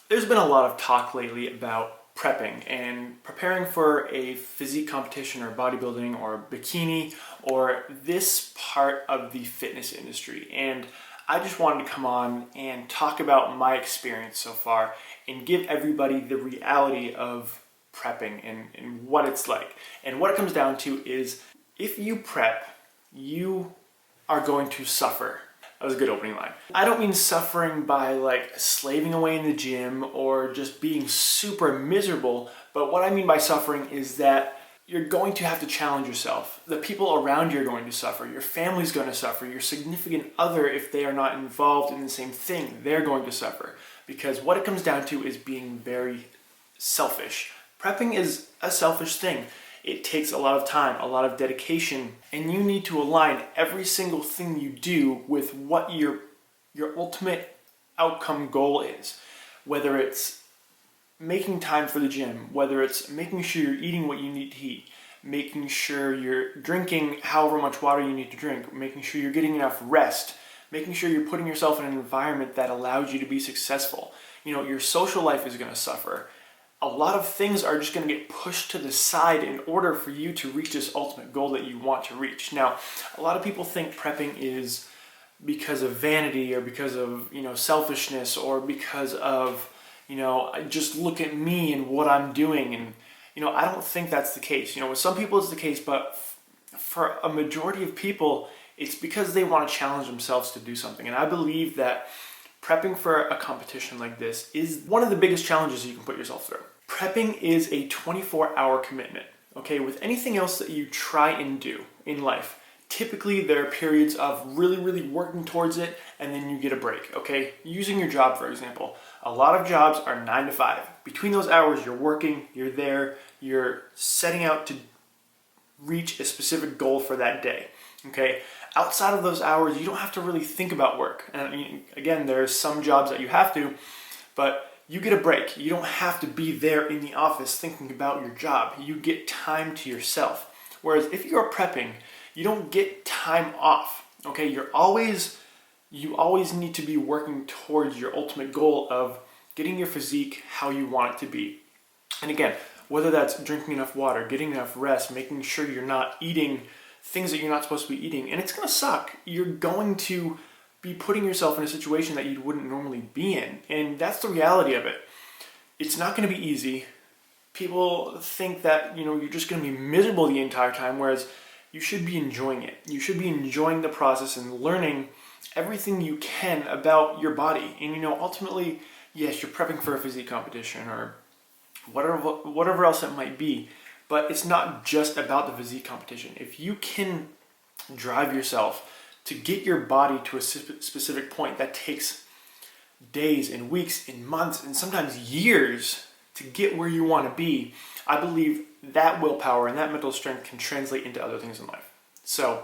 There's been a lot of talk lately about prepping and preparing for a physique competition or bodybuilding or bikini or this part of the fitness industry. And I just wanted to come on and talk about my experience so far and give everybody the reality of prepping and what it's like. And what it comes down to is if you prep, you are going to suffer. That was a good opening line. I don't mean suffering by like slaving away in the gym or just being super miserable, but what I mean by suffering is that you're going to have to challenge yourself. The people around you are going to suffer. Your family's going to suffer. Your significant other, if they are not involved in the same thing, they're going to suffer. Because what it comes down to is being very selfish. Prepping is a selfish thing. It takes a lot of time, a lot of dedication, and you need to align every single thing you do with what your ultimate outcome goal is. Whether it's making time for the gym, whether it's making sure you're eating what you need to eat, making sure you're drinking however much water you need to drink, making sure you're getting enough rest, making sure you're putting yourself in an environment that allows you to be successful. Your social life is going to suffer. A lot of things are just going to get pushed to the side in order for you to reach this ultimate goal that you want to reach. Now, a lot of people think prepping is because of vanity or because of, selfishness or because of, just look at me and what I'm doing. And, I don't think that's the case. With some people it's the case, but for a majority of people, it's because they want to challenge themselves to do something. And I believe that prepping for a competition like this is one of the biggest challenges you can put yourself through. Prepping is a 24-hour commitment, okay? With anything else that you try and do in life, typically there are periods of really, really working towards it and then you get a break, okay? Using your job, for example. A lot of jobs are 9 to 5. Between those hours, you're working, you're there, you're setting out to reach a specific goal for that day, okay? Outside of those hours, you don't have to really think about work. And again, there's some jobs that you have to, but you get a break. You don't have to be there in the office thinking about your job. You get time to yourself. Whereas if you're prepping, you don't get time off, okay? You always need to be working towards your ultimate goal of getting your physique how you want it to be. And again, whether that's drinking enough water, getting enough rest, making sure you're not eating things that you're not supposed to be eating, and it's going to suck. You're going to be putting yourself in a situation that you wouldn't normally be in, and that's the reality of it. It's not going to be easy. People think that, you're just going to be miserable the entire time, whereas you should be enjoying it. You should be enjoying the process and learning everything you can about your body. And, ultimately, yes, you're prepping for a physique competition or whatever else it might be. But it's not just about the physique competition. If you can drive yourself to get your body to a specific point that takes days and weeks and months and sometimes years to get where you want to be, I believe that willpower and that mental strength can translate into other things in life. So,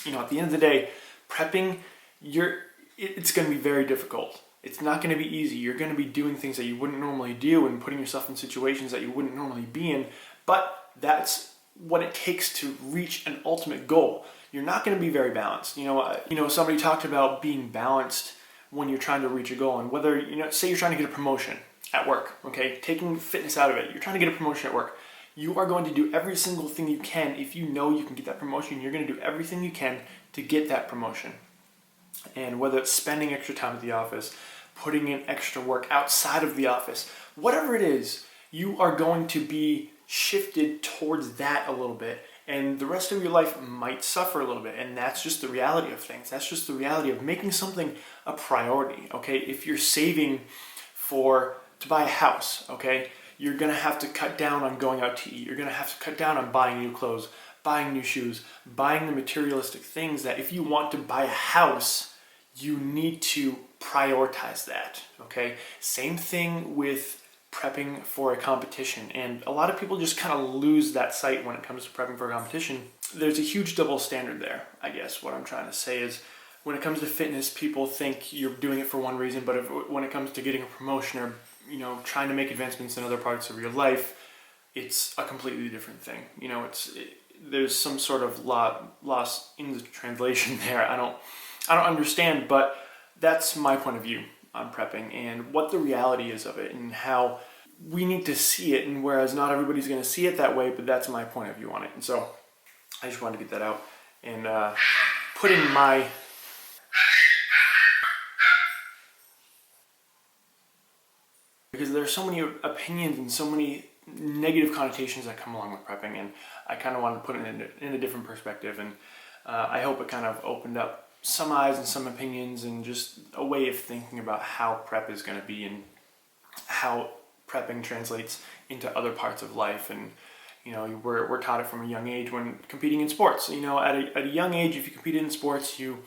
at the end of the day, prepping, it's going to be very difficult. It's not going to be easy. You're going to be doing things that you wouldn't normally do and putting yourself in situations that you wouldn't normally be in. But that's what it takes to reach an ultimate goal. You're not going to be very balanced. Somebody talked about being balanced when you're trying to reach a goal. And whether, say you're trying to get a promotion at work, okay? Taking fitness out of it. You're trying to get a promotion at work. You are going to do every single thing you can. If you know you can get that promotion, you're going to do everything you can to get that promotion. And whether it's spending extra time at the office, putting in extra work outside of the office, whatever it is, you are going to be shifted towards that a little bit, and the rest of your life might suffer a little bit, and that's just the reality of things. That's just the reality of making something a priority, okay? If you're saving to buy a house, okay, you're gonna have to cut down on going out to eat. You're gonna have to cut down on buying new clothes, buying new shoes, buying the materialistic things that if you want to buy a house, you need to prioritize that, okay? Same thing with prepping for a competition, and a lot of people just kind of lose that sight when it comes to prepping for a competition. There's a huge double standard there, I guess. What I'm trying to say is when it comes to fitness, people think you're doing it for one reason, but when it comes to getting a promotion or trying to make advancements in other parts of your life, it's a completely different thing. There's some sort of loss in the translation there. I don't understand, but that's my point of view. on prepping and what the reality is of it and how we need to see it, and whereas not everybody's going to see it that way, but that's my point of view on it. And so I just wanted to get that out and put in my because there's so many opinions and so many negative connotations that come along with prepping, and I kind of wanted to put it in a different perspective, and I hope it kind of opened up some eyes and some opinions and just a way of thinking about how prep is going to be and how prepping translates into other parts of life. And you know, we're taught it from a young age when competing in sports. You know, at a young age, if you competed in sports, you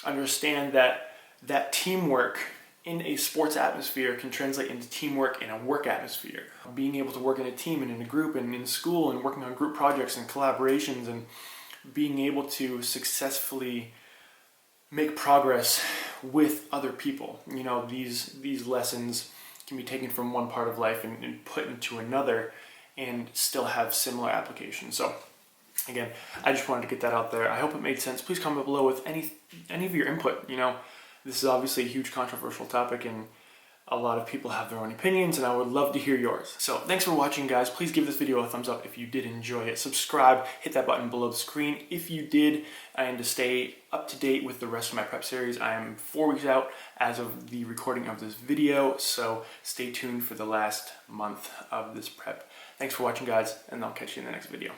understand that teamwork in a sports atmosphere can translate into teamwork in a work atmosphere. Being able to work in a team and in a group and in school and working on group projects and collaborations and being able to successfully make progress with other people. You know, these lessons can be taken from one part of life and put into another and still have similar applications. So again, I just wanted to get that out there. I hope it made sense. Please comment below with any of your input. You know, this is obviously a huge controversial topic and a lot of people have their own opinions, and I would love to hear yours. So thanks for watching, guys. Please give this video a thumbs up if you did enjoy it. Subscribe, hit that button below the screen if you did. And to stay up to date with the rest of my prep series, I am 4 weeks out as of the recording of this video, so stay tuned for the last month of this prep. Thanks for watching, guys, and I'll catch you in the next video.